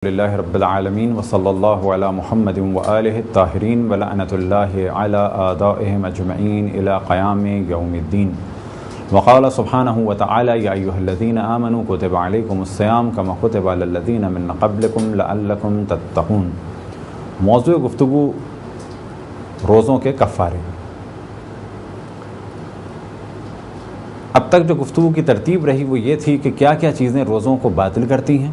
للہ رب العالمین وصلی اللہ علی محمد وآلہ الطاہرین ولعنۃ اللہ علی اعدائہم اجمعین الی قیام یوم الدین وقال سبحانہ وتعالی یا ایہا الذین آمنوا کتب علیکم الصیام کما کتب علی الذین من قبلکم لعلکم تتقون۔ موضوع گفتگو روزوں کے کفارے۔ اب تک جو گفتگو کی ترتیب رہی وہ یہ تھی کہ کیا کیا چیزیں روزوں کو باطل کرتی ہیں،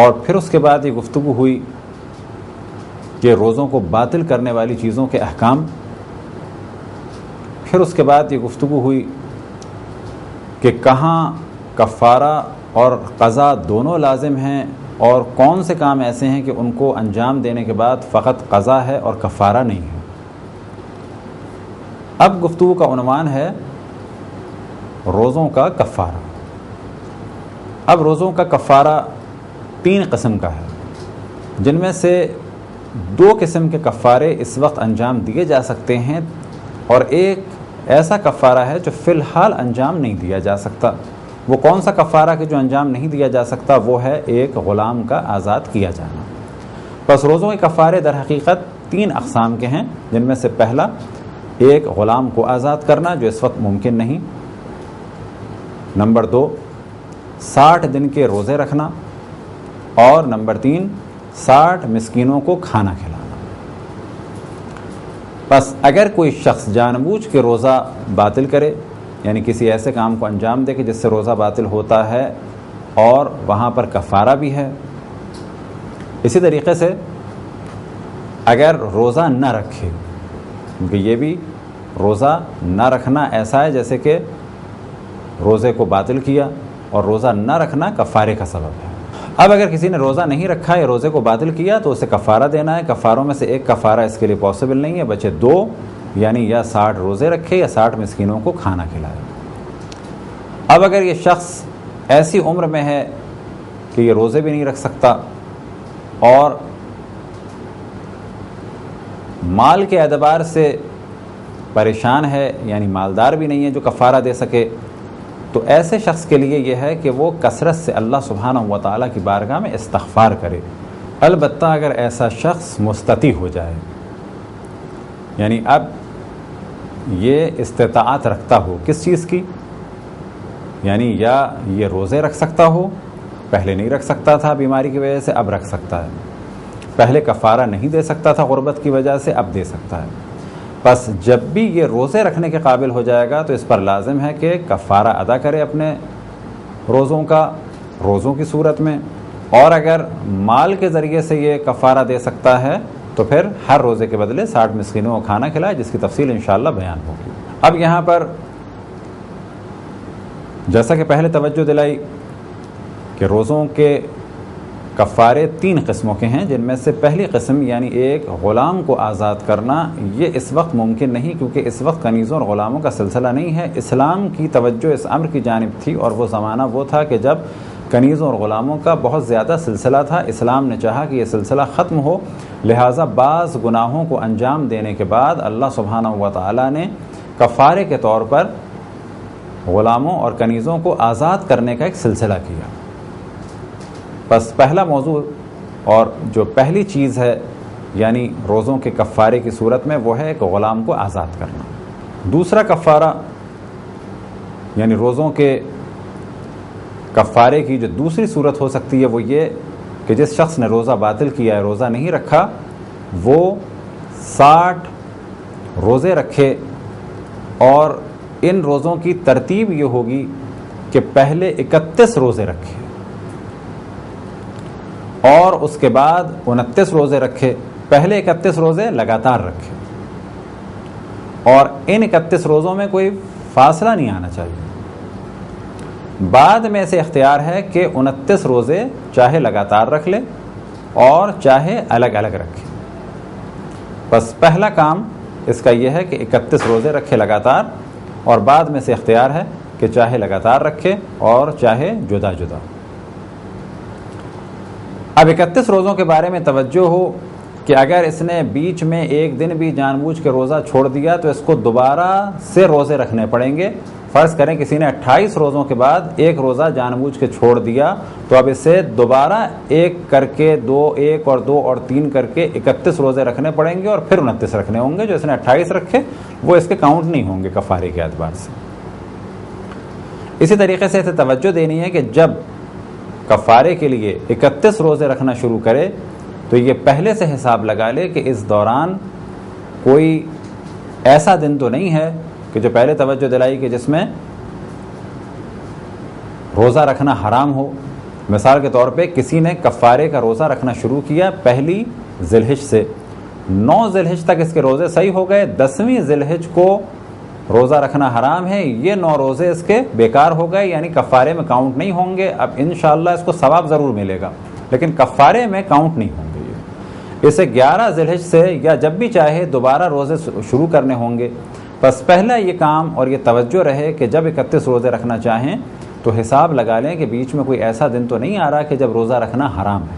اور پھر اس کے بعد یہ گفتگو ہوئی کہ روزوں کو باطل کرنے والی چیزوں کے احکام، پھر اس کے بعد یہ گفتگو ہوئی کہ کہاں کفارہ اور قضا دونوں لازم ہیں اور کون سے کام ایسے ہیں کہ ان کو انجام دینے کے بعد فقط قضا ہے اور کفارہ نہیں ہے۔ اب گفتگو کا عنوان ہے روزوں کا کفارہ۔ اب روزوں کا کفارہ 3 قسم کا ہے، جن میں سے 2 قسم کے کفارے اس وقت انجام دیے جا سکتے ہیں، اور ایک ایسا کفارہ ہے جو فی الحال انجام نہیں دیا جا سکتا۔ وہ کون سا کفارہ کہ جو انجام نہیں دیا جا سکتا؟ وہ ہے ایک غلام کا آزاد کیا جانا۔ بس روزوں کے کفارے در حقیقت 3 اقسام کے ہیں، جن میں سے پہلا ایک غلام کو آزاد کرنا، جو اس وقت ممکن نہیں۔ نمبر 2 60 دن کے روزے رکھنا، اور نمبر 3 60 مسکینوں کو کھانا کھلانا۔ بس اگر کوئی شخص جان بوجھ کے روزہ باطل کرے، یعنی کسی ایسے کام کو انجام دے کہ جس سے روزہ باطل ہوتا ہے اور وہاں پر کفارہ بھی ہے، اسی طریقے سے اگر روزہ نہ رکھے، کیونکہ یہ بھی روزہ نہ رکھنا ایسا ہے جیسے کہ روزے کو باطل کیا، اور روزہ نہ رکھنا کفارے کا سبب ہے۔ اب اگر کسی نے روزہ نہیں رکھا یا روزے کو باطل کیا تو اسے کفارہ دینا ہے۔ کفاروں میں سے ایک کفارہ اس کے لیے پاسبل نہیں ہے، بچے 2، یعنی یا 60 روزے رکھے یا 60 مسکینوں کو کھانا کھلائے۔ اب اگر یہ شخص ایسی عمر میں ہے کہ یہ روزے بھی نہیں رکھ سکتا اور مال کے اعتبار سے پریشان ہے، یعنی مالدار بھی نہیں ہے جو کفارہ دے سکے، تو ایسے شخص کے لیے یہ ہے کہ وہ کثرت سے اللہ سبحانہ و تعالیٰ کی بارگاہ میں استغفار کرے۔ البتہ اگر ایسا شخص مستطیع ہو جائے، یعنی اب یہ استطاعت رکھتا ہو کس چیز کی، یعنی یا یہ روزے رکھ سکتا ہو، پہلے نہیں رکھ سکتا تھا بیماری کی وجہ سے، اب رکھ سکتا ہے، پہلے کفارہ نہیں دے سکتا تھا غربت کی وجہ سے، اب دے سکتا ہے۔ بس جب بھی یہ روزے رکھنے کے قابل ہو جائے گا تو اس پر لازم ہے کہ کفارہ ادا کرے اپنے روزوں کا، روزوں کی صورت میں، اور اگر مال کے ذریعے سے یہ کفارہ دے سکتا ہے تو پھر ہر روزے کے بدلے 60 مسکینوں کو کھانا کھلائے، جس کی تفصیل انشاءاللہ بیان ہوگی۔ اب یہاں پر جیسا کہ پہلے توجہ دلائی کہ روزوں کے کفارے 3 قسموں کے ہیں، جن میں سے پہلی قسم یعنی ایک غلام کو آزاد کرنا، یہ اس وقت ممکن نہیں، کیونکہ اس وقت کنیزوں اور غلاموں کا سلسلہ نہیں ہے۔ اسلام کی توجہ اس امر کی جانب تھی، اور وہ زمانہ وہ تھا کہ جب کنیزوں اور غلاموں کا بہت زیادہ سلسلہ تھا۔ اسلام نے چاہا کہ یہ سلسلہ ختم ہو، لہٰذا بعض گناہوں کو انجام دینے کے بعد اللہ سبحانہ و تعالیٰ نے کفارے کے طور پر غلاموں اور کنیزوں کو آزاد کرنے کا ایک سلسلہ کیا۔ بس پہلا موضوع اور جو پہلی چیز ہے یعنی روزوں کے کفارے کی صورت میں، وہ ہے ایک غلام کو آزاد کرنا۔ دوسرا کفارہ یعنی روزوں کے کفارے کی جو دوسری صورت ہو سکتی ہے وہ یہ کہ جس شخص نے روزہ باطل کیا ہے، روزہ نہیں رکھا، وہ 60 روزے رکھے، اور ان روزوں کی ترتیب یہ ہوگی کہ پہلے 31 روزے رکھے اور اس کے بعد 29 روزے رکھے۔ پہلے 31 روزے لگاتار رکھے، اور ان 31 روزوں میں کوئی فاصلہ نہیں آنا چاہیے۔ بعد میں سے اختیار ہے کہ 29 روزے چاہے لگاتار رکھ لے اور چاہے الگ الگ رکھے۔ بس پہلا کام اس کا یہ ہے کہ 31 روزے رکھے لگاتار، اور بعد میں سے اختیار ہے کہ چاہے لگاتار رکھے اور چاہے جدا جدا۔ اب 31 روزوں کے بارے میں توجہ ہو کہ اگر اس نے بیچ میں ایک دن بھی جان بوجھ کے روزہ چھوڑ دیا تو اس کو دوبارہ سے روزے رکھنے پڑیں گے فرض کریں کسی نے 28 روزوں کے بعد ایک روزہ جان بوجھ کے چھوڑ دیا تو اب اسے دوبارہ ایک کر کے ایک اور دو اور 3 کر کے 31 روزے رکھنے پڑیں گے اور پھر 29 رکھنے ہوں گے. جو اس نے 28 رکھے وہ اس کے کاؤنٹ نہیں ہوں گے کفارے کے اعتبار سے. اسی طریقے سے اسے توجہ دینی ہے کہ جب کفارے کے لیے 31 روزے رکھنا شروع کرے تو یہ پہلے سے حساب لگا لے کہ اس دوران کوئی ایسا دن تو نہیں ہے کہ جو پہلے توجہ دلائی کہ جس میں روزہ رکھنا حرام ہو. مثال کے طور پہ کسی نے کفارے کا روزہ رکھنا شروع کیا پہلی ذی الحج سے، 9 ذی الحج تک اس کے روزے صحیح ہو گئے، 10ویں ذی الحج کو روزہ رکھنا حرام ہے، یہ 9 روزے اس کے بیکار ہو گئے، یعنی کفارے میں کاؤنٹ نہیں ہوں گے. اب انشاءاللہ اس کو ثواب ضرور ملے گا لیکن کفارے میں کاؤنٹ نہیں ہوں گے. اسے 11 ذی الحج سے یا جب بھی چاہے دوبارہ روزے شروع کرنے ہوں گے. بس پہلا یہ کام اور یہ توجہ رہے کہ جب 31 روزے رکھنا چاہیں تو حساب لگا لیں کہ بیچ میں کوئی ایسا دن تو نہیں آ رہا کہ جب روزہ رکھنا حرام ہے،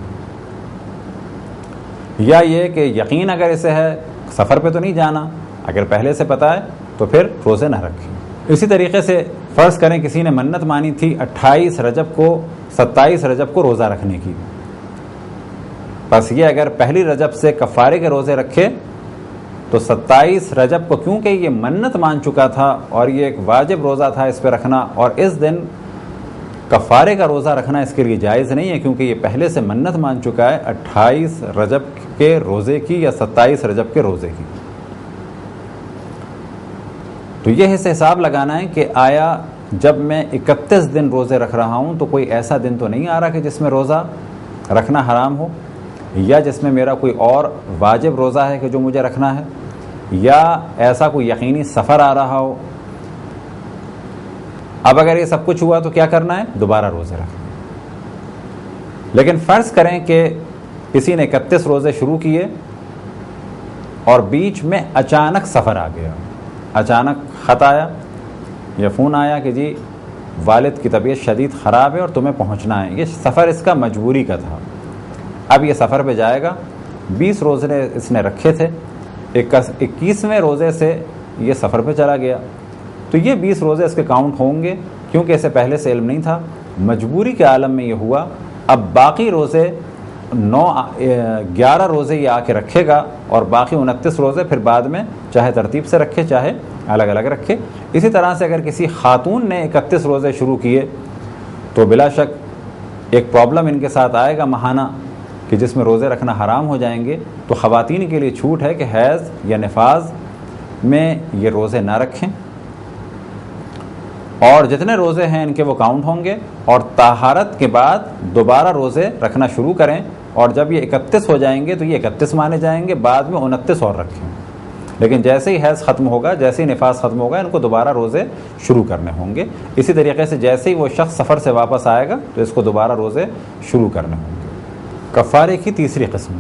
یا یہ کہ یقین اگر اسے ہے سفر پہ تو نہیں جانا، اگر پہلے سے پتہ ہے تو پھر روزے نہ رکھیں. اسی طریقے سے فرض کریں کسی نے منت مانی تھی 28 رجب کو 27 رجب کو روزہ رکھنے کی، بس یہ اگر پہلی رجب سے کفارے کے روزے رکھے تو 27 رجب کو، کیونکہ یہ منت مان چکا تھا اور یہ ایک واجب روزہ تھا اس پہ رکھنا، اور اس دن کفارے کا روزہ رکھنا اس کے لیے جائز نہیں ہے کیونکہ یہ پہلے سے منت مان چکا ہے 28 رجب کے روزے کی یا 27 رجب کے روزے کی. تو یہ حساب لگانا ہے کہ آیا جب میں 31 دن روزے رکھ رہا ہوں تو کوئی ایسا دن تو نہیں آ رہا کہ جس میں روزہ رکھنا حرام ہو، یا جس میں میرا کوئی اور واجب روزہ ہے کہ جو مجھے رکھنا ہے، یا ایسا کوئی یقینی سفر آ رہا ہو. اب اگر یہ سب کچھ ہوا تو کیا کرنا ہے؟ دوبارہ روزے رکھنا. لیکن فرض کریں کہ کسی نے 31 روزے شروع کیے اور بیچ میں اچانک سفر آ گیا، اچانک خط آیا یا فون آیا کہ جی والد کی طبیعت شدید خراب ہے اور تمہیں پہنچنا ہے. یہ سفر اس کا مجبوری کا تھا، اب یہ سفر پہ جائے گا. 20 روزے اس نے رکھے تھے، 21ویں روزے سے یہ سفر پہ چلا گیا تو یہ 20 روزے اس کے کاؤنٹ ہوں گے کیونکہ اسے پہلے سے علم نہیں تھا، مجبوری کے عالم میں یہ ہوا. اب باقی روزے 11 روزے یہ آ کے رکھے گا اور باقی 29 روزے پھر بعد میں چاہے ترتیب سے رکھے چاہے الگ الگ رکھے. اسی طرح سے اگر کسی خاتون نے 31 روزے شروع کیے تو بلا شک ایک پرابلم ان کے ساتھ آئے گا ماہانہ کہ جس میں روزے رکھنا حرام ہو جائیں گے. تو خواتین کے لیے چھوٹ ہے کہ حیض یا نفاذ میں یہ روزے نہ رکھیں اور جتنے روزے ہیں ان کے وہ کاؤنٹ ہوں گے، اور طہارت کے بعد دوبارہ روزے رکھنا شروع کریں اور جب یہ 31 ہو جائیں گے تو یہ 31 مانے جائیں گے، بعد میں 29 اور رکھیں. لیکن جیسے ہی حیض ختم ہوگا، جیسے ہی نفاس ختم ہوگا، ان کو دوبارہ روزے شروع کرنے ہوں گے. اسی طریقے سے جیسے ہی وہ شخص سفر سے واپس آئے گا تو اس کو دوبارہ روزے شروع کرنے ہوں گے. کفارے کی تیسری قسم،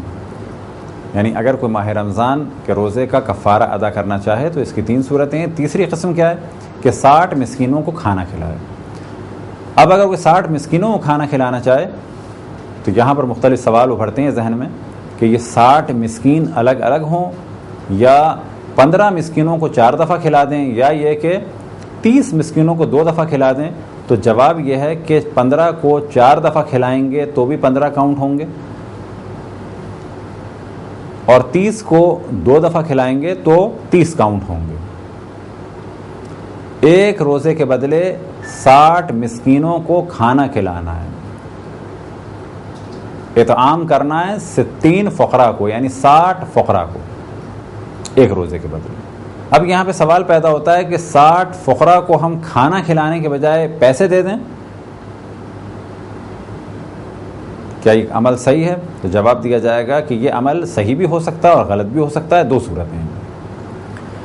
یعنی اگر کوئی ماہ رمضان کے روزے کا کفارہ ادا کرنا چاہے تو اس کی 3 صورتیں ہیں. تیسری قسم کیا ہے کہ 60 مسکینوں کو کھانا کھلائے. اب اگر کوئی 60 مسکینوں کو کھانا کھلانا چاہے تو یہاں پر مختلف سوال ابھرتے ہیں ذہن میں کہ یہ 60 مسکین الگ الگ ہوں یا 15 مسکینوں کو 4 دفعہ کھلا دیں، یا یہ کہ 30 مسکینوں کو 2 دفعہ کھلا دیں. تو جواب یہ ہے کہ 15 کو 4 دفعہ کھلائیں گے تو بھی 15 کاؤنٹ ہوں گے، اور 30 کو 2 دفعہ کھلائیں گے تو 30 کاؤنٹ ہوں گے. ایک روزے کے بدلے 60 مسکینوں کو کھانا کھلانا ہے، اطعام کرنا ہے 60 فقراء کو، یعنی 60 فقراء کو ایک روزے کے بدلے. اب یہاں پہ سوال پیدا ہوتا ہے کہ 60 فقراء کو ہم کھانا کھلانے کے بجائے پیسے دے دیں، کیا یہ عمل صحیح ہے؟ تو جواب دیا جائے گا کہ یہ عمل صحیح بھی ہو سکتا ہے اور غلط بھی ہو سکتا ہے. 2 صورتیں ہیں.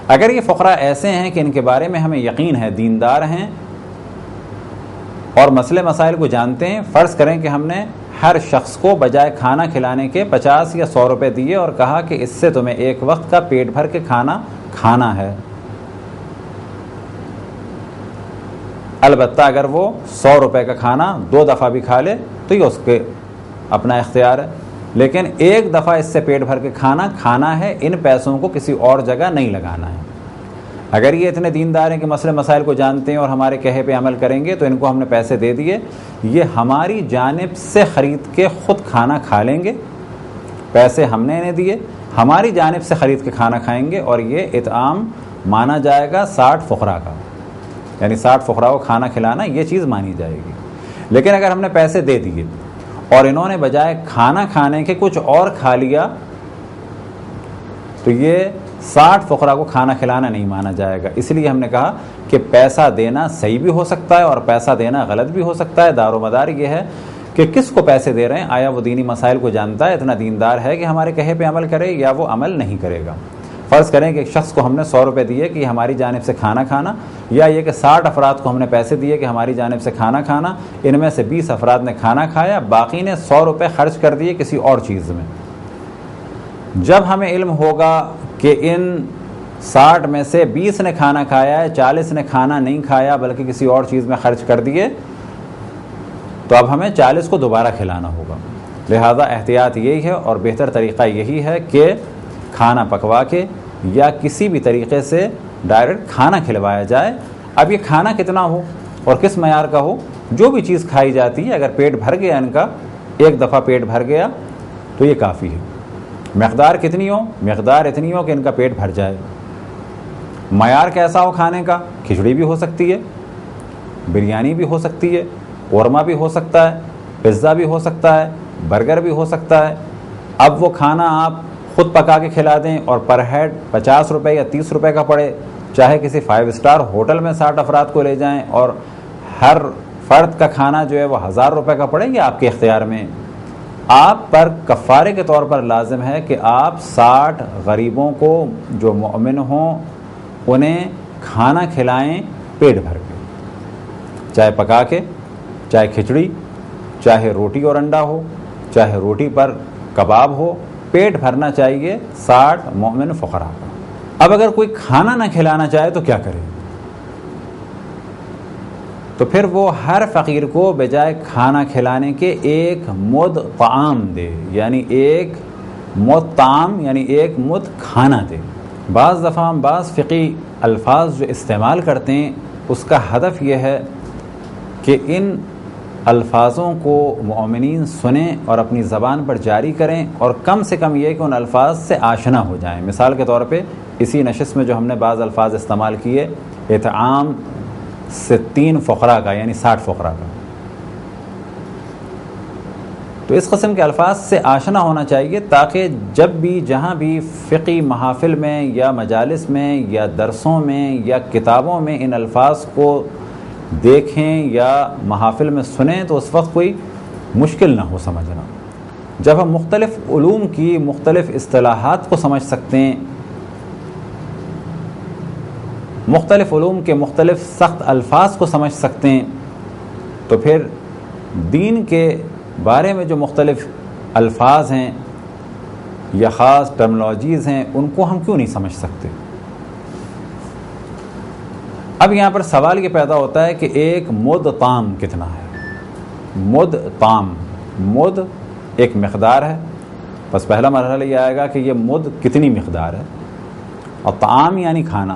اگر یہ فقراء ایسے ہیں کہ ان کے بارے میں ہمیں یقین ہے، دیندار ہیں اور مسئلے مسائل کو جانتے ہیں، فرض کریں کہ ہم نے ہر شخص کو بجائے کھانا کھلانے کے 50 یا 100 روپے دیے اور کہا کہ اس سے تمہیں ایک وقت کا پیٹ بھر کے کھانا کھانا ہے. البتہ اگر وہ 100 روپے کا کھانا 2 دفعہ بھی کھا لے تو یہ اس کے اپنا اختیار ہے، لیکن ایک دفعہ اس سے پیٹ بھر کے کھانا کھانا ہے، ان پیسوں کو کسی اور جگہ نہیں لگانا ہے. اگر یہ اتنے دیندار ہیں کہ مسئلے مسائل کو جانتے ہیں اور ہمارے کہے پہ عمل کریں گے تو ان کو ہم نے پیسے دے دیے، یہ ہماری جانب سے خرید کے خود کھانا کھا لیں گے، پیسے ہم نے انہیں دیے، ہماری جانب سے خرید کے کھانا کھائیں گے، اور یہ اطعام مانا جائے گا 60 فقراء کا، یعنی 60 فقراء کو کھانا کھلانا، یہ چیز مانی جائے گی۔ لیکن اگر ہم نے پیسے دے دیے اور انہوں نے بجائے کھانا کھانے کے کچھ اور کھا لیا تو یہ 60 فقراء کو کھانا کھلانا نہیں مانا جائے گا۔ اس لیے ہم نے کہا کہ پیسہ دینا صحیح بھی ہو سکتا ہے اور پیسہ دینا غلط بھی ہو سکتا ہے۔ دار و مدار یہ ہے کہ کس کو پیسے دے رہے ہیں، آیا وہ دینی مسائل کو جانتا ہے، اتنا دیندار ہے کہ ہمارے کہے پہ عمل کرے، یا وہ عمل نہیں کرے گا۔ فرض کریں کہ ایک شخص کو ہم نے 100 روپے دیے کہ ہماری جانب سے کھانا کھانا، یا یہ کہ 60 افراد کو ہم نے پیسے دیے کہ ہماری جانب سے کھانا کھانا، ان میں سے 20 افراد نے کھانا کھایا، باقی نے 100 روپے خرچ کر دیے کسی اور چیز میں۔ جب ہمیں علم ہوگا کہ ان 60 میں سے 20 نے کھانا کھایا ہے، 40 نے کھانا نہیں کھایا بلکہ کسی اور چیز میں خرچ کر دیے، تو اب ہمیں 40 کو دوبارہ کھلانا ہوگا۔ لہذا احتیاط یہی ہے اور بہتر طریقہ یہی ہے کہ کھانا پکوا کے یا کسی بھی طریقے سے ڈائریکٹ کھانا کھلوایا جائے۔ اب یہ کھانا کتنا ہو اور کس معیار کا ہو، جو بھی چیز کھائی جاتی ہے، اگر پیٹ بھر گیا ان کا، ایک دفعہ پیٹ بھر گیا تو یہ کافی ہے۔ مقدار کتنی ہو؟ مقدار اتنی ہو کہ ان کا پیٹ بھر جائے۔ معیار کیسا ہو کھانے کا؟ کھچڑی بھی ہو سکتی ہے، بریانی بھی ہو سکتی ہے، قورمہ بھی ہو سکتا ہے، پزا بھی ہو سکتا ہے، برگر بھی ہو سکتا ہے۔ اب وہ کھانا آپ خود پکا کے کھلا دیں اور پر ہیڈ 50 روپے یا 30 روپے کا پڑے، چاہے کسی 5 اسٹار ہوٹل میں 60 افراد کو لے جائیں اور ہر فرد کا کھانا جو ہے وہ 1000 روپے کا پڑے، یہ آپ کے اختیار میں۔ آپ پر کفارے کے طور پر لازم ہے کہ آپ 60 غریبوں کو جو مومن ہوں انہیں کھانا کھلائیں پیٹ بھر کے، چاہے پکا کے، چاہے کھچڑی، چاہے روٹی اور انڈا ہو، چاہے روٹی پر کباب ہو، پیٹ بھرنا چاہیے 60 مومن فقراء کا۔ اب اگر کوئی کھانا نہ کھلانا چاہے تو کیا کرے؟ تو پھر وہ ہر فقیر کو بجائے کھانا کھلانے کے ایک مد طعام دے، یعنی ایک مد طعام یعنی ایک مد کھانا دے۔ بعض دفعہ ہم بعض فقہی الفاظ جو استعمال کرتے ہیں اس کا ہدف یہ ہے کہ ان الفاظوں کو مومنین سنیں اور اپنی زبان پر جاری کریں، اور کم سے کم یہ کہ ان الفاظ سے آشنا ہو جائیں۔ مثال کے طور پہ اسی نشست میں جو ہم نے بعض الفاظ استعمال کیے، اطعام 60 فقراء کا یعنی 60 فقراء کا، تو اس قسم کے الفاظ سے آشنا ہونا چاہیے تاکہ جب بھی جہاں بھی فقہی محافل میں یا مجالس میں یا درسوں میں یا کتابوں میں ان الفاظ کو دیکھیں یا محافل میں سنیں تو اس وقت کوئی مشکل نہ ہو سمجھنا۔ جب ہم مختلف علوم کی مختلف اصطلاحات کو سمجھ سکتے ہیں، مختلف علوم کے مختلف سخت الفاظ کو سمجھ سکتے ہیں، تو پھر دین کے بارے میں جو مختلف الفاظ ہیں یا خاص ٹرمنالوجیز ہیں ان کو ہم کیوں نہیں سمجھ سکتے؟ اب یہاں پر سوال یہ پیدا ہوتا ہے کہ ایک مد طعام کتنا ہے؟ مد طعام، مد ایک مقدار ہے، بس پہلا مرحلہ یہ آئے گا کہ یہ مد کتنی مقدار ہے، اور طعام یعنی کھانا۔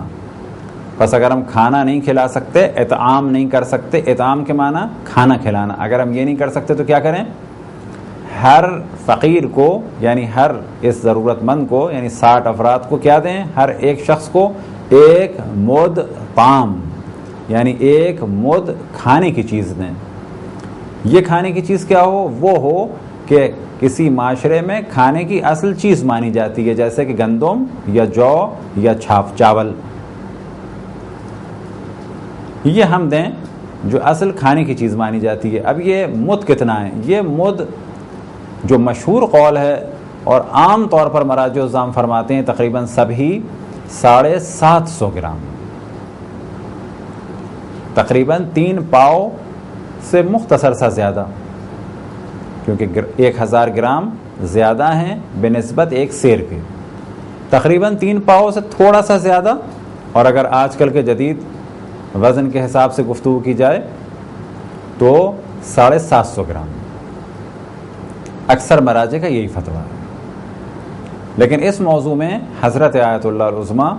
بس اگر ہم کھانا نہیں کھلا سکتے، اطعام نہیں کر سکتے، اطعام کے معنی کھانا کھلانا، اگر ہم یہ نہیں کر سکتے تو کیا کریں؟ ہر فقیر کو یعنی ہر اس ضرورت مند کو یعنی 60 افراد کو کیا دیں؟ ہر ایک شخص کو ایک مد طعام یعنی ایک مد کھانے کی چیز دیں۔ یہ کھانے کی چیز کیا ہو؟ وہ ہو کہ کسی معاشرے میں کھانے کی اصل چیز مانی جاتی ہے، جیسے کہ گندم یا جو یا چاول، یہ ہم دیں جو اصل کھانے کی چیز مانی جاتی ہے۔ اب یہ مد کتنا ہے؟ یہ مد جو مشہور قول ہے اور عام طور پر مراجع الزام فرماتے ہیں تقریباً سبھی 750 گرام، تقریباً 3 پاؤ سے مختصر سا زیادہ، کیونکہ 1000 گرام زیادہ ہیں بنسبت ایک سیر کے، تقریباً 3 پاؤ سے تھوڑا سا زیادہ، اور اگر آج کل کے جدید وزن کے حساب سے گفتگو کی جائے تو 750 گرام، اکثر مراجع کا یہی فتویٰ ہے۔ لیکن اس موضوع میں حضرت آیت اللہ العظمیٰ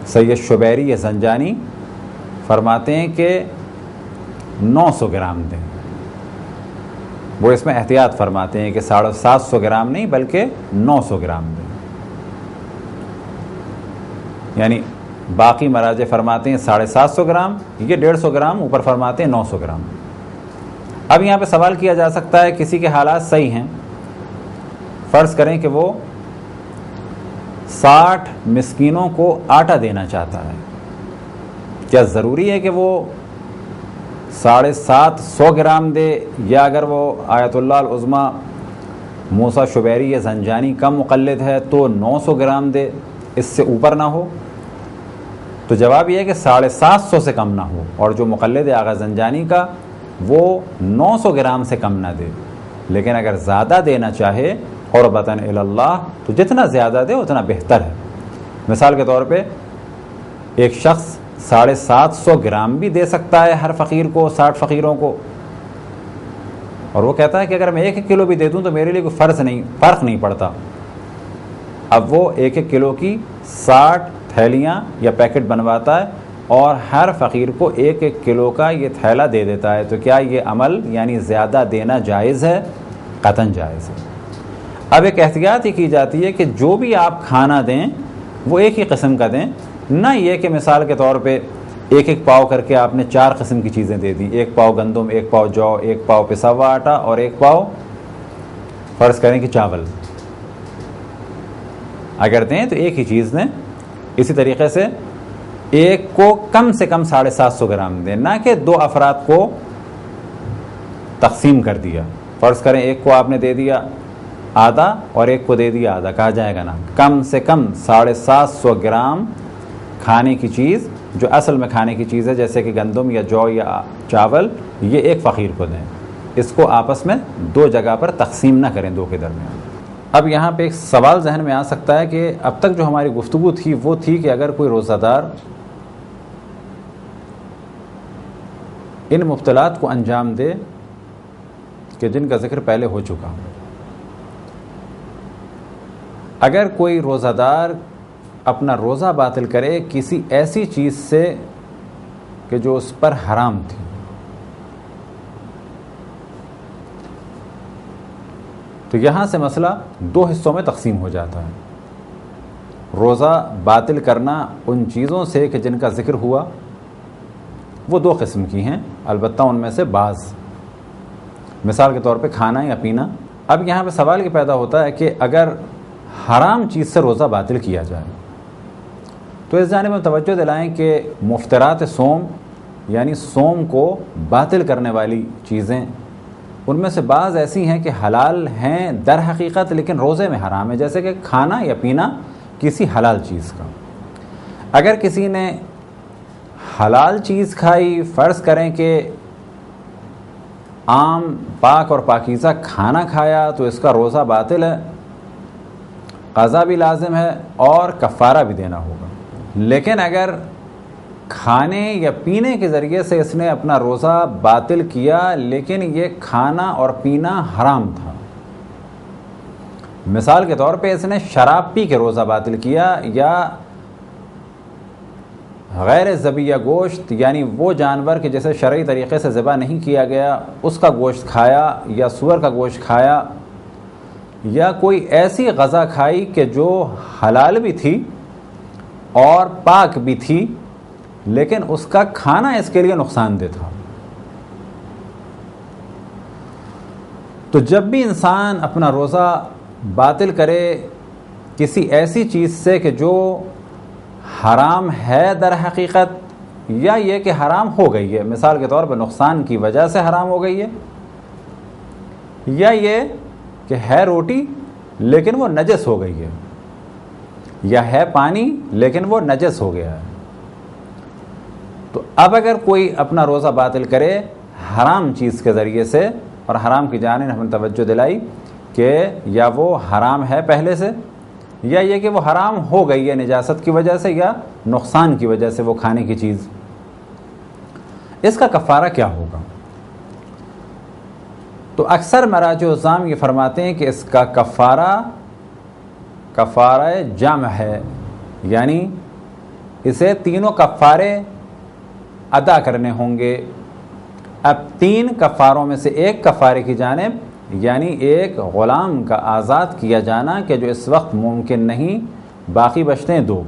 سید شبیری زنجانی فرماتے ہیں کہ 900 گرام دیں. وہ اس میں احتیاط فرماتے ہیں کہ 750 گرام نہیں بلکہ 900 گرام دیں. یعنی باقی مراجع فرماتے ہیں 750 گرام، یہ 150 گرام، اوپر فرماتے ہیں 900 گرام. اب یہاں پہ سوال کیا جا سکتا ہے کسی کے حالات صحیح ہیں، فرض کریں کہ وہ 60 مسکینوں کو آٹا دینا چاہتا ہے، کیا ضروری ہے کہ وہ 750 گرام دے، یا اگر وہ آیت اللہ العظمیٰ موسیٰ شبیری یا زنجانی کا مقلد ہے تو 900 گرام دے، اس سے اوپر نہ ہو؟ تو جواب یہ ہے کہ 750 سے کم نہ ہو، اور جو مقلد ہے آغا زنجانی کا وہ 900 گرام سے کم نہ دے. لیکن اگر زیادہ دینا چاہے قربتاً الی اللہ تو جتنا زیادہ دے اتنا بہتر ہے. مثال کے طور پہ ایک شخص 750 گرام بھی دے سکتا ہے ہر فقیر کو، 60 فقیروں کو، اور وہ کہتا ہے کہ اگر میں 1 کلو بھی دے دوں تو میرے لیے کوئی فرق نہیں پڑتا. اب وہ 1 کلو کی 60 تھیلیاں یا پیکٹ بنواتا ہے اور ہر فقیر کو 1 کلو کا یہ تھیلہ دے دیتا ہے. تو کیا یہ عمل یعنی زیادہ دینا جائز ہے؟ قطعاً جائز ہے. اب ایک احتیاط یہ کی جاتی ہے کہ جو بھی آپ کھانا دیں وہ ایک ہی قسم کا دیں، نہ یہ کہ مثال کے طور پہ 1 پاؤ کر کے آپ نے 4 قسم کی چیزیں دے دی، 1 پاؤ گندم، 1 پاؤ جو، 1 پاؤ پسا ہوا آٹا اور 1 پاؤ فرض کریں کہ چاول. اگر دیں تو ایک ہی چیز دیں. اسی طریقے سے ایک کو کم سے کم 750 گرام دیں، نہ کہ 2 افراد کو تقسیم کر دیا. فرض کریں ایک کو آپ نے دے دیا آدھا اور ایک کو دے دیا آدھا، کہا جائے گا نا. کم سے کم 750 گرام کھانے کی چیز جو اصل میں کھانے کی چیز ہے جیسے کہ گندم یا جو یا چاول، یہ ایک فقیر کو دیں. اس کو آپس میں 2 جگہ پر تقسیم نہ کریں، 2 کے درمیان. اب یہاں پہ ایک سوال ذہن میں آ سکتا ہے کہ اب تک جو ہماری گفتگو تھی وہ تھی کہ اگر کوئی روزہ دار ان مبتلات کو انجام دے کہ جن کا ذکر پہلے ہو چکا، اگر کوئی روزہ دار اپنا روزہ باطل کرے کسی ایسی چیز سے کہ جو اس پر حرام تھی، تو یہاں سے مسئلہ 2 حصوں میں تقسیم ہو جاتا ہے. روزہ باطل کرنا ان چیزوں سے کہ جن کا ذکر ہوا وہ 2 قسم کی ہیں، البتہ ان میں سے بعض، مثال کے طور پہ کھانا یا پینا. اب یہاں پہ سوال یہ پیدا ہوتا ہے کہ اگر حرام چیز سے روزہ باطل کیا جائے تو اس جانب میں توجہ دلائیں کہ مفترات صوم یعنی صوم کو باطل کرنے والی چیزیں ان میں سے بعض ایسی ہیں کہ حلال ہیں در حقیقت لیکن روزے میں حرام ہے، جیسے کہ کھانا یا پینا کسی حلال چیز کا. اگر کسی نے حلال چیز کھائی، فرض کریں کہ عام پاک اور پاکیزہ کھانا کھایا، تو اس کا روزہ باطل ہے، قضا بھی لازم ہے اور کفارہ بھی دینا ہوگا. لیکن اگر کھانے یا پینے کے ذریعے سے اس نے اپنا روزہ باطل کیا لیکن یہ کھانا اور پینا حرام تھا، مثال کے طور پہ اس نے شراب پی کے روزہ باطل کیا، یا غیر ذبیحہ گوشت یعنی وہ جانور کہ جیسے شرعی طریقے سے ذبح نہیں کیا گیا اس کا گوشت کھایا، یا سور کا گوشت کھایا، یا کوئی ایسی غذا کھائی کہ جو حلال بھی تھی اور پاک بھی تھی لیکن اس کا کھانا اس کے لیے نقصان دہ تھا. تو جب بھی انسان اپنا روزہ باطل کرے کسی ایسی چیز سے کہ جو حرام ہے در حقیقت، یا یہ کہ حرام ہو گئی ہے، مثال کے طور پر نقصان کی وجہ سے حرام ہو گئی ہے، یا یہ کہ ہے روٹی لیکن وہ نجس ہو گئی ہے، یا ہے پانی لیکن وہ نجس ہو گیا ہے، تو اب اگر کوئی اپنا روزہ باطل کرے حرام چیز کے ذریعے سے، اور حرام کی جانب ہم نے توجہ دلائی کہ یا وہ حرام ہے پہلے سے، یا یہ کہ وہ حرام ہو گئی ہے نجاست کی وجہ سے یا نقصان کی وجہ سے وہ کھانے کی چیز، اس کا کفارہ کیا ہوگا؟ تو اکثر مراجع الزام یہ فرماتے ہیں کہ اس کا کفارہ جمع ہے، یعنی اسے تینوں کفارے ادا کرنے ہوں گے۔ اب 3 کفاروں میں سے ایک کفارے کی جانب یعنی ایک غلام کا آزاد کیا جانا کہ جو اس وقت ممکن نہیں، باقی بچتے ہیں 2۔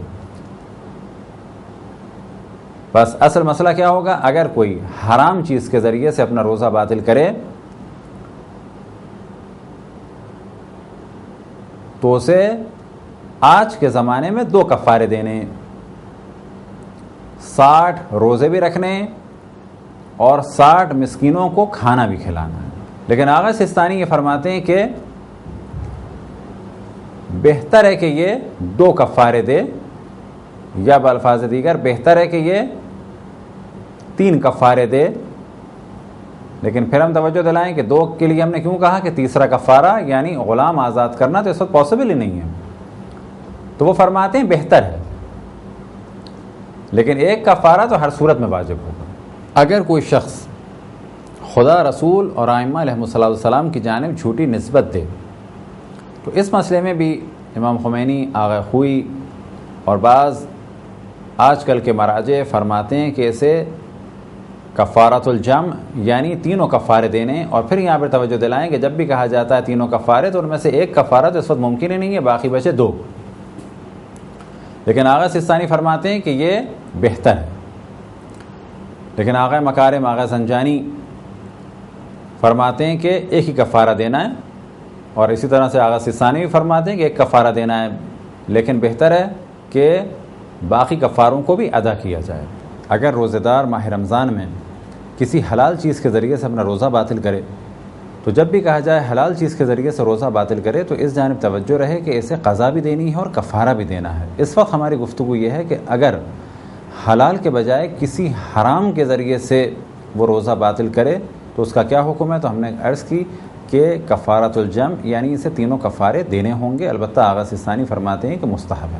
بس اصل مسئلہ کیا ہوگا؟ اگر کوئی حرام چیز کے ذریعے سے اپنا روزہ باطل کرے تو اسے آج کے زمانے میں 2 کفارے دینے، 60 روزے بھی رکھنے اور 60 مسکینوں کو کھانا بھی کھلانا ہے۔ لیکن آغا سستانی یہ فرماتے ہیں کہ بہتر ہے کہ یہ 2 کفارے دے، یا بالفاظ دیگر بہتر ہے کہ یہ 3 کفارے دے۔ لیکن پھر ہم توجہ دلائیں کہ 2 کے لیے ہم نے کیوں کہا کہ تیسرا کفارہ یعنی غلام آزاد کرنا تو اس وقت پاسبل ہی نہیں ہے، تو وہ فرماتے ہیں بہتر ہے، لیکن 1 کفارہ تو ہر صورت میں واجب ہوگا۔ اگر کوئی شخص خدا، رسول اور ائمہ علیہ السلام کی جانب جھوٹی نسبت دے تو اس مسئلے میں بھی امام خمینی، آغا خوئی اور بعض آج کل کے مراجع فرماتے ہیں کہ اسے کفارۃ الجمع یعنی تینوں کفارے دینے، اور پھر یہاں پر توجہ دلائیں کہ جب بھی کہا جاتا ہے تینوں کفارے تو ان میں سے 1 کفارہ تو اس وقت ممکن ہی نہیں ہے، باقی بچے 2۔ لیکن آغا سستانی فرماتے ہیں کہ یہ بہتر ہے۔ لیکن آغا مکارم، آغا زنجانی فرماتے ہیں کہ 1 ہی کفارہ دینا ہے، اور اسی طرح سے آغا سستانی بھی فرماتے ہیں کہ 1 کفارہ دینا ہے، لیکن بہتر ہے کہ باقی کفاروں کو بھی ادا کیا جائے۔ اگر روزہ دار ماہ رمضان میں کسی حلال چیز کے ذریعے سے اپنا روزہ باطل کرے تو جب بھی کہا جائے حلال چیز کے ذریعے سے روزہ باطل کرے تو اس جانب توجہ رہے کہ اسے قضا بھی دینی ہے اور کفارہ بھی دینا ہے۔ اس وقت ہماری گفتگو یہ ہے کہ اگر حلال کے بجائے کسی حرام کے ذریعے سے وہ روزہ باطل کرے تو اس کا کیا حکم ہے؟ تو ہم نے عرض کی کہ کفارۃ الجمع یعنی اسے تینوں کفارے دینے ہوں گے، البتہ آغا سستانی فرماتے ہیں کہ مستحب ہے۔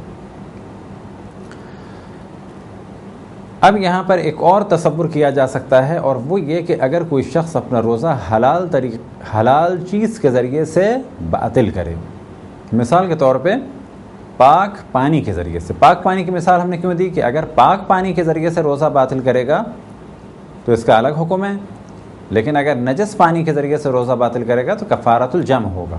اب یہاں پر ایک اور تصور کیا جا سکتا ہے، اور وہ یہ کہ اگر کوئی شخص اپنا روزہ حلال چیز کے ذریعے سے باطل کرے، مثال کے طور پہ پاک پانی کے ذریعے سے۔ پاک پانی کی مثال ہم نے کیوں دی؟ کہ اگر پاک پانی کے ذریعے سے روزہ باطل کرے گا تو اس کا الگ حکم ہے، لیکن اگر نجس پانی کے ذریعے سے روزہ باطل کرے گا تو کفارۃ الجمع ہوگا۔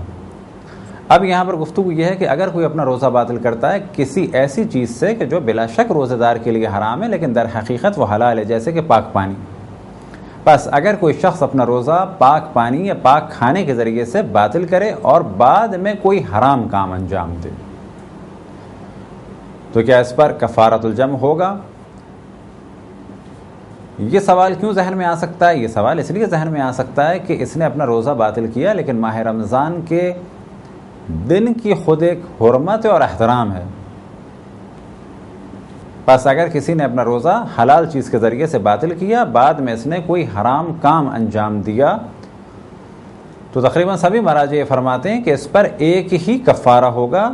اب یہاں پر گفتگو یہ ہے کہ اگر کوئی اپنا روزہ باطل کرتا ہے کسی ایسی چیز سے کہ جو بلا شک روزہ دار کے لیے حرام ہے لیکن در حقیقت وہ حلال ہے، جیسے کہ پاک پانی، بس اگر کوئی شخص اپنا روزہ پاک پانی یا پاک کھانے کے ذریعے سے باطل کرے اور بعد میں کوئی حرام کام انجام دے تو کیا اس پر کفارۃ الجمع ہوگا؟ یہ سوال کیوں ذہن میں آ سکتا ہے؟ یہ سوال اس لیے ذہن میں آ سکتا ہے کہ اس نے اپنا روزہ باطل کیا، لیکن ماہ رمضان کے دن کی خود ایک حرمت اور احترام ہے۔ بس اگر کسی نے اپنا روزہ حلال چیز کے ذریعے سے باطل کیا، بعد میں اس نے کوئی حرام کام انجام دیا، تو تقریباً سبھی مراجع فرماتے ہیں کہ اس پر 1 ہی کفارہ ہوگا۔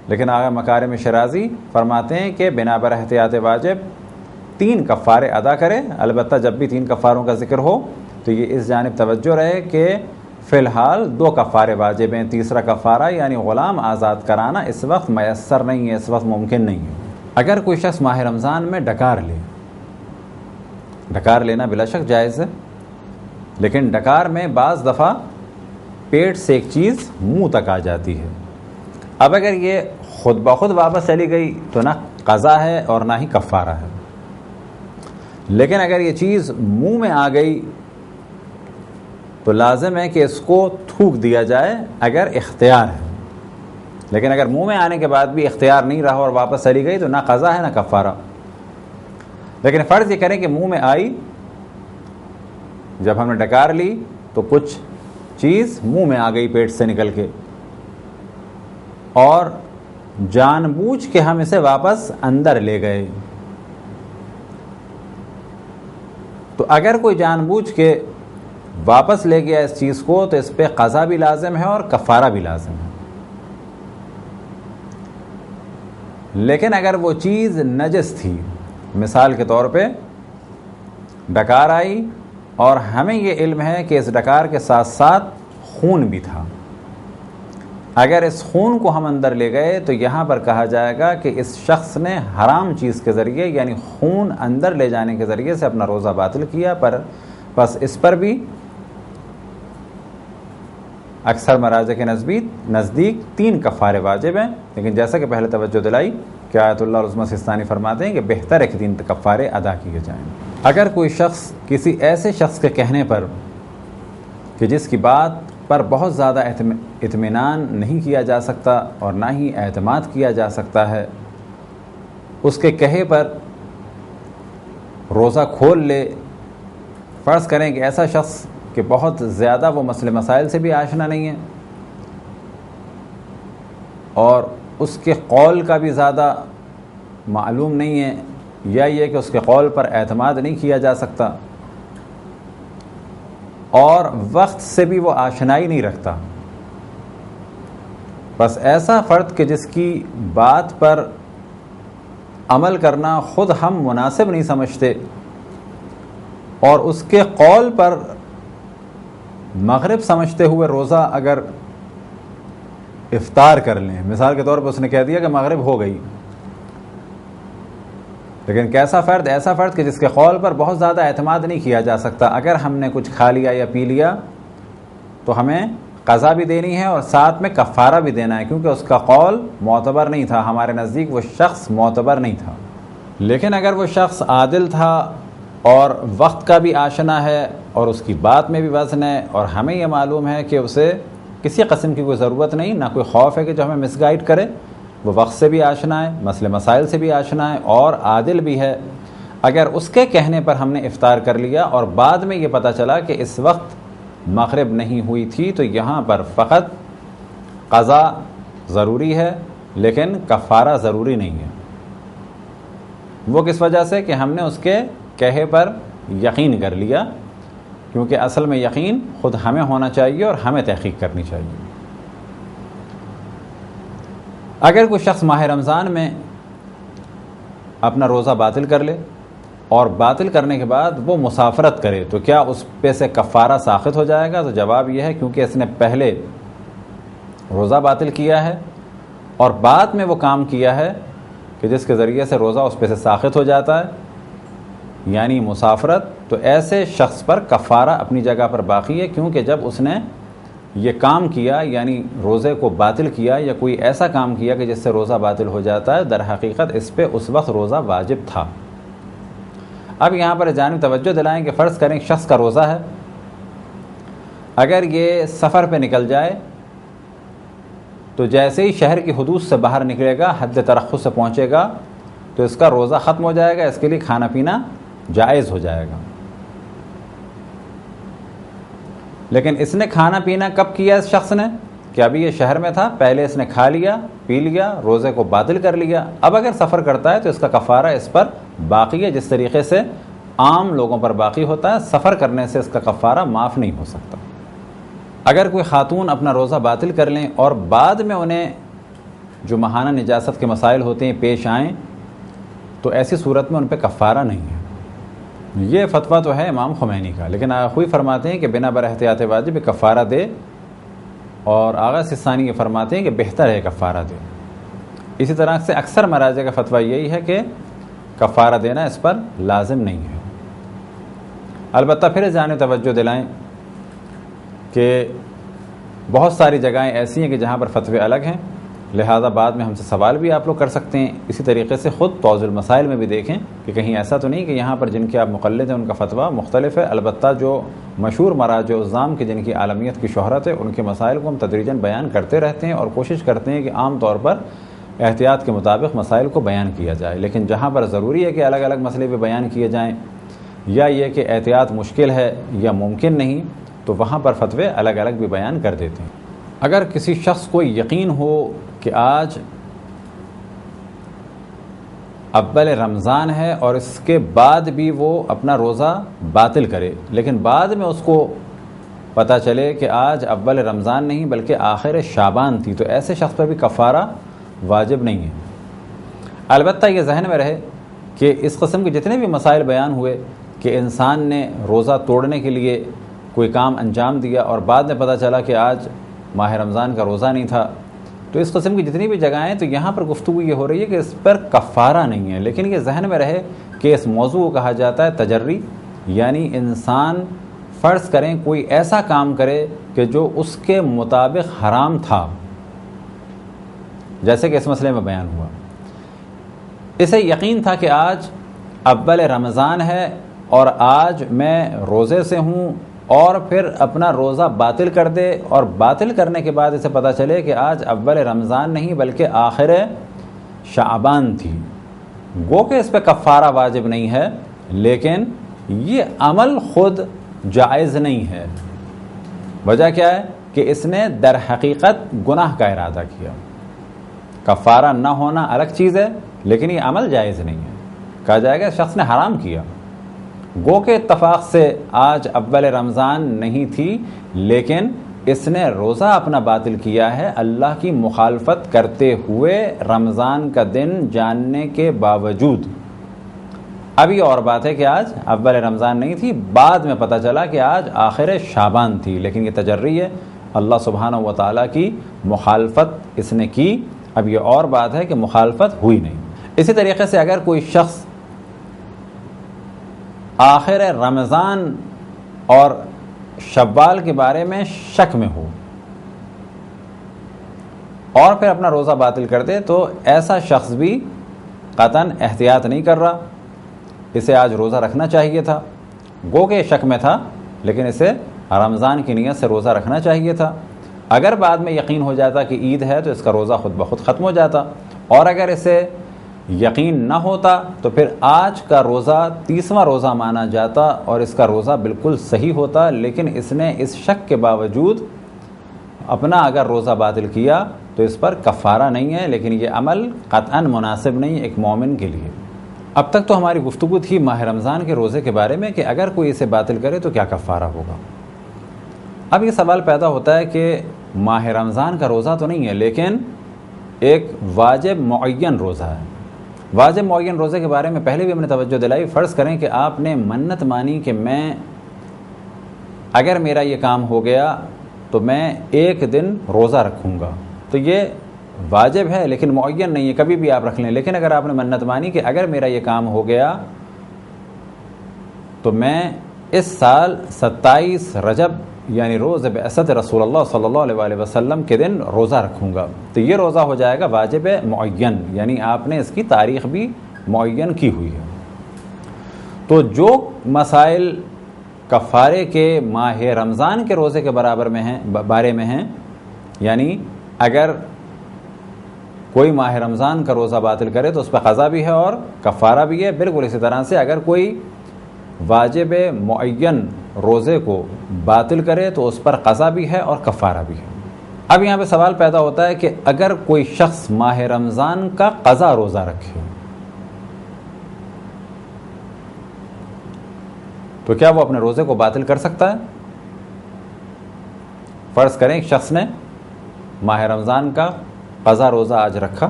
لیکن آغا مکارم شرازی فرماتے ہیں کہ بنا بر احتیاط واجب 3 کفارے ادا کرے، البتہ جب بھی 3 کفاروں کا ذکر ہو تو یہ اس جانب توجہ رہے کہ فی الحال 2 کفارے واجب ہیں، تیسرا کفارہ یعنی غلام آزاد کرانا اس وقت میسر نہیں ہے، اس وقت ممکن نہیں ہے۔ اگر کوئی شخص ماہ رمضان میں ڈکار لے، ڈکار لینا بلا شک جائز ہے، لیکن ڈکار میں بعض دفعہ پیٹ سے ایک چیز منہ تک آ جاتی ہے۔ اب اگر یہ خود بخود واپس چلی گئی تو نہ قضا ہے اور نہ ہی کفارہ ہے، لیکن اگر یہ چیز منہ میں آ گئی تو لازم ہے کہ اس کو تھوک دیا جائے اگر اختیار ہے، لیکن اگر منہ میں آنے کے بعد بھی اختیار نہیں رہا اور واپس چلی گئی تو نہ قضا ہے نہ کفارہ۔ لیکن فرض یہ کریں کہ منہ میں آئی، جب ہم نے ڈکار لی تو کچھ چیز منہ میں آ گئی پیٹ سے نکل کے، اور جان بوجھ کے ہم اسے واپس اندر لے گئے، تو اگر کوئی جان بوجھ کے واپس لے گیا اس چیز کو تو اس پہ قضا بھی لازم ہے اور کفارہ بھی لازم ہے۔ لیکن اگر وہ چیز نجس تھی، مثال کے طور پہ ڈکار آئی اور ہمیں یہ علم ہے کہ اس ڈکار کے ساتھ ساتھ خون بھی تھا، اگر اس خون کو ہم اندر لے گئے تو یہاں پر کہا جائے گا کہ اس شخص نے حرام چیز کے ذریعے یعنی خون اندر لے جانے کے ذریعے سے اپنا روزہ باطل کیا، پر بس اس پر بھی اکثر مراجع کے نزدیک 3 کفارے واجب ہیں، لیکن جیسا کہ پہلے توجہ دلائی کہ آیت اللہ العظمیٰ سستانی فرماتے ہیں کہ بہتر ہے کہ 3 کفارے ادا کیے جائیں۔ اگر کوئی شخص کسی ایسے شخص کے کہنے پر کہ جس کی بات پر بہت زیادہ اطمینان نہیں کیا جا سکتا اور نہ ہی اعتماد کیا جا سکتا ہے، اس کے کہے پر روزہ کھول لے، فرض کریں کہ ایسا شخص کہ بہت زیادہ وہ مسئلے مسائل سے بھی آشنا نہیں ہے اور اس کے قول کا بھی زیادہ معلوم نہیں ہے، یا یہ کہ اس کے قول پر اعتماد نہیں کیا جا سکتا اور وقت سے بھی وہ آشنائی نہیں رکھتا، بس ایسا فرد کہ جس کی بات پر عمل کرنا خود ہم مناسب نہیں سمجھتے اور اس کے قول پر مغرب سمجھتے ہوئے روزہ اگر افطار کر لیں، مثال کے طور پر اس نے کہہ دیا کہ مغرب ہو گئی، لیکن کیسا فرد؟ ایسا فرد کہ جس کے قول پر بہت زیادہ اعتماد نہیں کیا جا سکتا، اگر ہم نے کچھ کھا لیا یا پی لیا تو ہمیں قضا بھی دینی ہے اور ساتھ میں کفارہ بھی دینا ہے، کیونکہ اس کا قول معتبر نہیں تھا، ہمارے نزدیک وہ شخص معتبر نہیں تھا۔ لیکن اگر وہ شخص عادل تھا اور وقت کا بھی آشنا ہے اور اس کی بات میں بھی وزن ہے اور ہمیں یہ معلوم ہے کہ اسے کسی قسم کی کوئی ضرورت نہیں، نہ کوئی خوف ہے کہ جو ہمیں مس گائیڈ کرے، وہ وقت سے بھی آشنا ہے، مسئلے مسائل سے بھی آشنا ہے اور عادل بھی ہے، اگر اس کے کہنے پر ہم نے افطار کر لیا اور بعد میں یہ پتہ چلا کہ اس وقت مغرب نہیں ہوئی تھی، تو یہاں پر فقط قضا ضروری ہے لیکن کفارہ ضروری نہیں ہے۔ وہ کس وجہ سے؟ کہ ہم نے اس کے کہے پر یقین کر لیا، کیونکہ اصل میں یقین خود ہمیں ہونا چاہیے اور ہمیں تحقیق کرنی چاہیے۔ اگر کوئی شخص ماہ رمضان میں اپنا روزہ باطل کر لے اور باطل کرنے کے بعد وہ مسافرت کرے تو کیا اس پہ سے کفارہ ساقط ہو جائے گا؟ تو جواب یہ ہے کیونکہ اس نے پہلے روزہ باطل کیا ہے اور بعد میں وہ کام کیا ہے کہ جس کے ذریعے سے روزہ اس پہ سے ساقط ہو جاتا ہے، یعنی مسافرت، تو ایسے شخص پر کفارہ اپنی جگہ پر باقی ہے، کیونکہ جب اس نے یہ کام کیا یعنی روزے کو باطل کیا یا کوئی ایسا کام کیا کہ جس سے روزہ باطل ہو جاتا ہے، در حقیقت اس پہ اس وقت روزہ واجب تھا۔ اب یہاں پر جانب توجہ دلائیں کہ فرض کریں شخص کا روزہ ہے، اگر یہ سفر پہ نکل جائے تو جیسے ہی شہر کی حدود سے باہر نکلے گا، حد ترخص سے پہنچے گا، تو اس کا روزہ ختم ہو جائے گا، اس کے لیے کھانا پینا جائز ہو جائے گا۔ لیکن اس نے کھانا پینا کب کیا؟ اس شخص نے کہ ابھی یہ شہر میں تھا، پہلے اس نے کھا لیا پی لیا، روزے کو باطل کر لیا، اب اگر سفر کرتا ہے تو اس کا کفارہ اس پر باقی ہے، جس طریقے سے عام لوگوں پر باقی ہوتا ہے، سفر کرنے سے اس کا کفارہ معاف نہیں ہو سکتا۔ اگر کوئی خاتون اپنا روزہ باطل کر لیں اور بعد میں انہیں جو ماہانہ نجاست کے مسائل ہوتے ہیں پیش آئیں تو ایسی صورت میں ان پہ کفارہ نہیں ہے۔ یہ فتویٰ تو ہے امام خمینی کا، لیکن آخوی فرماتے ہیں کہ بنا بر احتیاط واجب کفارہ دے، اور آغا سستانی یہ فرماتے ہیں کہ بہتر ہے کفارہ دے۔ اسی طرح سے اکثر مراجع کا فتویٰ یہی ہے کہ کفارہ دینا اس پر لازم نہیں ہے۔ البتہ پھر جانب توجہ دلائیں کہ بہت ساری جگہیں ایسی ہیں کہ جہاں پر فتوے الگ ہیں، لہذا بعد میں ہم سے سوال بھی آپ لوگ کر سکتے ہیں۔ اسی طریقے سے خود توضیح المسائل میں بھی دیکھیں کہ کہیں ایسا تو نہیں کہ یہاں پر جن کے آپ مقلد ہیں ان کا فتویٰ مختلف ہے۔ البتہ جو مشہور مراجع الزام کے جن کی عالمیت کی شہرت ہے، ان کے مسائل کو ہم تدریجاً بیان کرتے رہتے ہیں اور کوشش کرتے ہیں کہ عام طور پر احتیاط کے مطابق مسائل کو بیان کیا جائے، لیکن جہاں پر ضروری ہے کہ الگ الگ مسئلے بھی بیان کیے جائیں یا یہ کہ احتیاط مشکل ہے یا ممکن نہیں، تو وہاں پر فتوے الگ الگ بھی بیان کر دیتے ہیں۔ اگر کسی شخص کو یقین ہو کہ آج اول رمضان ہے اور اس کے بعد بھی وہ اپنا روزہ باطل کرے، لیکن بعد میں اس کو پتہ چلے کہ آج اول رمضان نہیں بلکہ آخر شعبان تھی، تو ایسے شخص پر بھی کفارہ واجب نہیں ہے۔ البتہ یہ ذہن میں رہے کہ اس قسم کے جتنے بھی مسائل بیان ہوئے کہ انسان نے روزہ توڑنے کے لیے کوئی کام انجام دیا اور بعد میں پتہ چلا کہ آج ماہ رمضان کا روزہ نہیں تھا، تو اس قسم کی جتنی بھی جگہیں ہیں تو یہاں پر گفتگو یہ ہو رہی ہے کہ اس پر کفارہ نہیں ہے، لیکن یہ ذہن میں رہے کہ اس موضوع کو کہا جاتا ہے تجری، یعنی انسان فرض کریں کوئی ایسا کام کرے کہ جو اس کے مطابق حرام تھا، جیسے کہ اس مسئلے میں بیان ہوا، اسے یقین تھا کہ آج اول رمضان ہے اور آج میں روزے سے ہوں، اور پھر اپنا روزہ باطل کر دے، اور باطل کرنے کے بعد اسے پتہ چلے کہ آج اول رمضان نہیں بلکہ آخر شعبان تھی، گو کہ اس پہ کفارہ واجب نہیں ہے، لیکن یہ عمل خود جائز نہیں ہے۔ وجہ کیا ہے کہ اس نے در حقیقت گناہ کا ارادہ کیا۔ کفارہ نہ ہونا الگ چیز ہے، لیکن یہ عمل جائز نہیں ہے، کہا جائے گا شخص نے حرام کیا، گو کہ اتفاق سے آج اول رمضان نہیں تھی، لیکن اس نے روزہ اپنا باطل کیا ہے اللہ کی مخالفت کرتے ہوئے رمضان کا دن جاننے کے باوجود۔ اب یہ اور بات ہے کہ آج اول رمضان نہیں تھی، بعد میں پتہ چلا کہ آج آخر شعبان تھی، لیکن یہ تجری ہے، اللہ سبحانہ و تعالیٰ کی مخالفت اس نے کی۔ اب یہ اور بات ہے کہ مخالفت ہوئی نہیں۔ اسی طریقے سے اگر کوئی شخص آخر رمضان اور شوال کے بارے میں شک میں ہو اور پھر اپنا روزہ باطل کر دے تو ایسا شخص بھی قطعاً احتیاط نہیں کر رہا، اسے آج روزہ رکھنا چاہیے تھا، گو کہ شک میں تھا لیکن اسے رمضان کی نیت سے روزہ رکھنا چاہیے تھا۔ اگر بعد میں یقین ہو جاتا کہ عید ہے تو اس کا روزہ خود بخود ختم ہو جاتا، اور اگر اسے یقین نہ ہوتا تو پھر آج کا روزہ 30واں روزہ مانا جاتا اور اس کا روزہ بالکل صحیح ہوتا، لیکن اس نے اس شک کے باوجود اپنا اگر روزہ باطل کیا تو اس پر کفارہ نہیں ہے، لیکن یہ عمل قطعاً مناسب نہیں ایک مومن کے لیے۔ اب تک تو ہماری گفتگو تھی ماہ رمضان کے روزے کے بارے میں کہ اگر کوئی اسے باطل کرے تو کیا کفارہ ہوگا۔ اب یہ سوال پیدا ہوتا ہے کہ ماہ رمضان کا روزہ تو نہیں ہے، لیکن ایک واجب معین روزہ ہے۔ واجب معین روزے کے بارے میں پہلے بھی ہم نے توجہ دلائی۔ فرض کریں کہ آپ نے منت مانی کہ میں اگر میرا یہ کام ہو گیا تو میں ایک دن روزہ رکھوں گا، تو یہ واجب ہے لیکن معین نہیں ہے، کبھی بھی آپ رکھ لیں۔ لیکن اگر آپ نے منت مانی کہ اگر میرا یہ کام ہو گیا تو میں اس سال 27 رجب یعنی روز بعثت رسول اللہ صلی اللہ علیہ وآلہ وسلم کے دن روزہ رکھوں گا، تو یہ روزہ ہو جائے گا واجب معین، یعنی آپ نے اس کی تاریخ بھی معین کی ہوئی ہے۔ تو جو مسائل کفارے کے ماہ رمضان کے روزے کے بارے میں ہیں، یعنی اگر کوئی ماہ رمضان کا روزہ باطل کرے تو اس پہ قضا بھی ہے اور کفارہ بھی ہے، بالکل اسی طرح سے اگر کوئی واجب معین روزے کو باطل کرے تو اس پر قضا بھی ہے اور کفارہ بھی ہے۔ اب یہاں پہ سوال پیدا ہوتا ہے کہ اگر کوئی شخص ماہ رمضان کا قضا روزہ رکھے تو کیا وہ اپنے روزے کو باطل کر سکتا ہے؟ فرض کریں ایک شخص نے ماہ رمضان کا قضا روزہ آج رکھا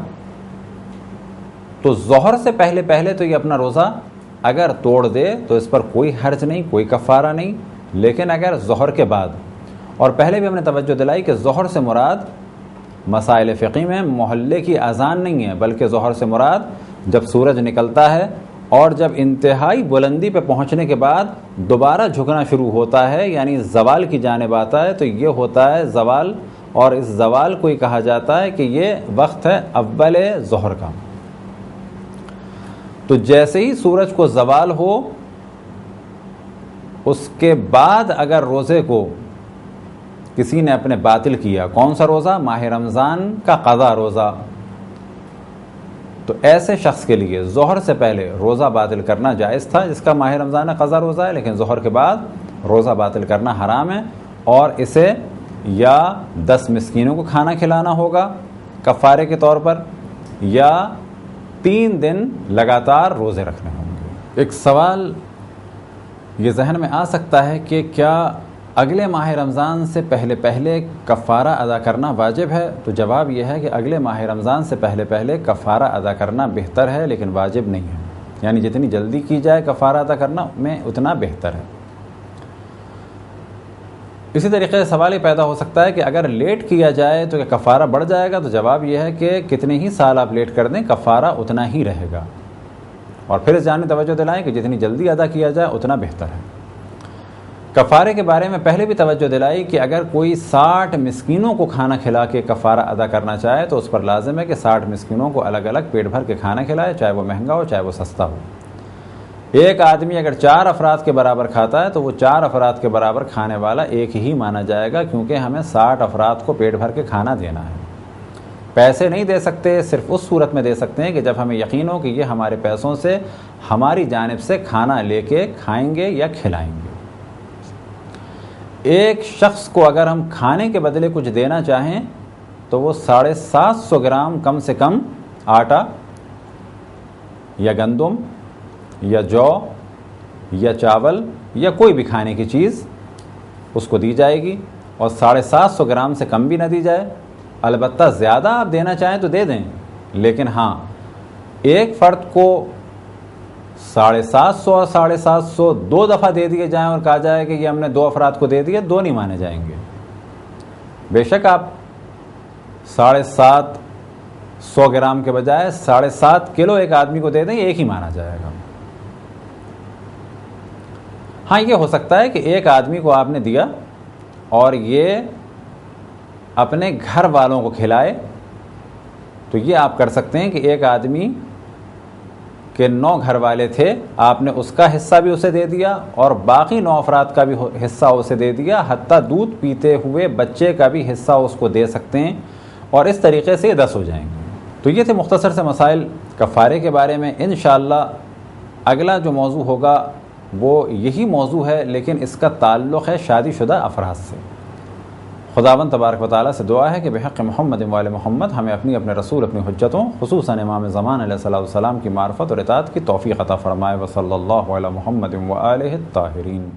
تو ظہر سے پہلے تو یہ اپنا روزہ اگر توڑ دے تو اس پر کوئی حرج نہیں، کوئی کفارہ نہیں، لیکن اگر ظہر کے بعد، اور پہلے بھی ہم نے توجہ دلائی کہ ظہر سے مراد مسائل فقہی میں محلے کی اذان نہیں ہے، بلکہ ظہر سے مراد جب سورج نکلتا ہے اور جب انتہائی بلندی پہ پہنچنے کے بعد دوبارہ جھکنا شروع ہوتا ہے، یعنی زوال کی جانب آتا ہے، تو یہ ہوتا ہے زوال، اور اس زوال کو ہی کہا جاتا ہے کہ یہ وقت ہے اول ظہر کا۔ تو جیسے ہی سورج کو زوال ہو اس کے بعد اگر روزے کو کسی نے اپنے باطل کیا، کون سا روزہ؟ ماہ رمضان کا قضا روزہ، تو ایسے شخص کے لیے ظہر سے پہلے روزہ باطل کرنا جائز تھا جس کا ماہ رمضان قضا روزہ ہے، لیکن ظہر کے بعد روزہ باطل کرنا حرام ہے، اور اسے یا 10 مسکینوں کو کھانا کھلانا ہوگا کفارے کے طور پر، یا 3 دن لگاتار روزے رکھنے ہوں گے۔ ایک سوال یہ ذہن میں آ سکتا ہے کہ کیا اگلے ماہ رمضان سے پہلے کفارہ ادا کرنا واجب ہے؟ تو جواب یہ ہے کہ اگلے ماہ رمضان سے پہلے کفارہ ادا کرنا بہتر ہے لیکن واجب نہیں ہے، یعنی جتنی جلدی کی جائے کفارہ ادا کرنا میں اتنا بہتر ہے۔ اسی طریقے سے سوال یہ پیدا ہو سکتا ہے کہ اگر لیٹ کیا جائے تو کیا کفارہ بڑھ جائے گا؟ تو جواب یہ ہے کہ کتنے ہی سال آپ لیٹ کر دیں کفارہ اتنا ہی رہے گا، اور پھر اس جانب توجہ دلائیں کہ جتنی جلدی ادا کیا جائے اتنا بہتر ہے۔ کفارے کے بارے میں پہلے بھی توجہ دلائی کہ اگر کوئی 60 مسکینوں کو کھانا کھلا کے کفارہ ادا کرنا چاہے تو اس پر لازم ہے کہ 60 مسکینوں کو الگ الگ پیٹ بھر کے کھانا کھلائے، چاہے وہ مہنگا ہو چاہے وہ سستا ہو۔ ایک آدمی اگر 4 افراد کے برابر کھاتا ہے تو وہ 4 افراد کے برابر کھانے والا ایک ہی مانا جائے گا، کیونکہ ہمیں 60 افراد کو پیٹ بھر کے کھانا دینا ہے۔ پیسے نہیں دے سکتے، صرف اس صورت میں دے سکتے ہیں کہ جب ہمیں یقین ہو کہ یہ ہمارے پیسوں سے ہماری جانب سے کھانا لے کے کھائیں گے یا کھلائیں گے۔ ایک شخص کو اگر ہم کھانے کے بدلے کچھ دینا چاہیں تو وہ 750 گرام کم سے کم آٹا یا گندم یا جو یا چاول یا کوئی بھی کھانے کی چیز اس کو دی جائے گی، اور 750 گرام سے کم بھی نہ دی جائے۔ البتہ زیادہ آپ دینا چاہیں تو دے دیں، لیکن ہاں ایک فرد کو 750 اور 750 2 دفعہ دے دیے جائیں اور کہا جائے کہ یہ ہم نے 2 افراد کو دے دیے، 2 نہیں مانے جائیں گے۔ بے شک آپ 750 گرام کے بجائے 7.5 کلو ایک آدمی کو دے دیں، ایک ہی مانا جائے گا۔ ہاں یہ ہو سکتا ہے کہ ایک آدمی کو آپ نے دیا اور یہ اپنے گھر والوں کو کھلائے، تو یہ آپ کر سکتے ہیں کہ ایک آدمی کہ 9 گھر والے تھے، آپ نے اس کا حصہ بھی اسے دے دیا اور باقی 9 افراد کا بھی حصہ اسے دے دیا، حتیٰ دودھ پیتے ہوئے بچے کا بھی حصہ اس کو دے سکتے ہیں، اور اس طریقے سے 10 ہو جائیں گے۔ تو یہ تھے مختصر سے مسائل کفارے کے بارے میں۔ انشاءاللہ اگلا جو موضوع ہوگا وہ یہی موضوع ہے، لیکن اس کا تعلق ہے شادی شدہ افراد سے۔ خداوند تبارک و تعالیٰ سے دعا ہے کہ بحق محمد وآل محمد ہمیں اپنے رسول اپنی حجتوں خصوصاً امام زمان علیہ السلام کی معرفت اور اطاعت کی توفیق عطا فرمائے۔ وصلی اللہ علی محمد وآلہ الطاہرین۔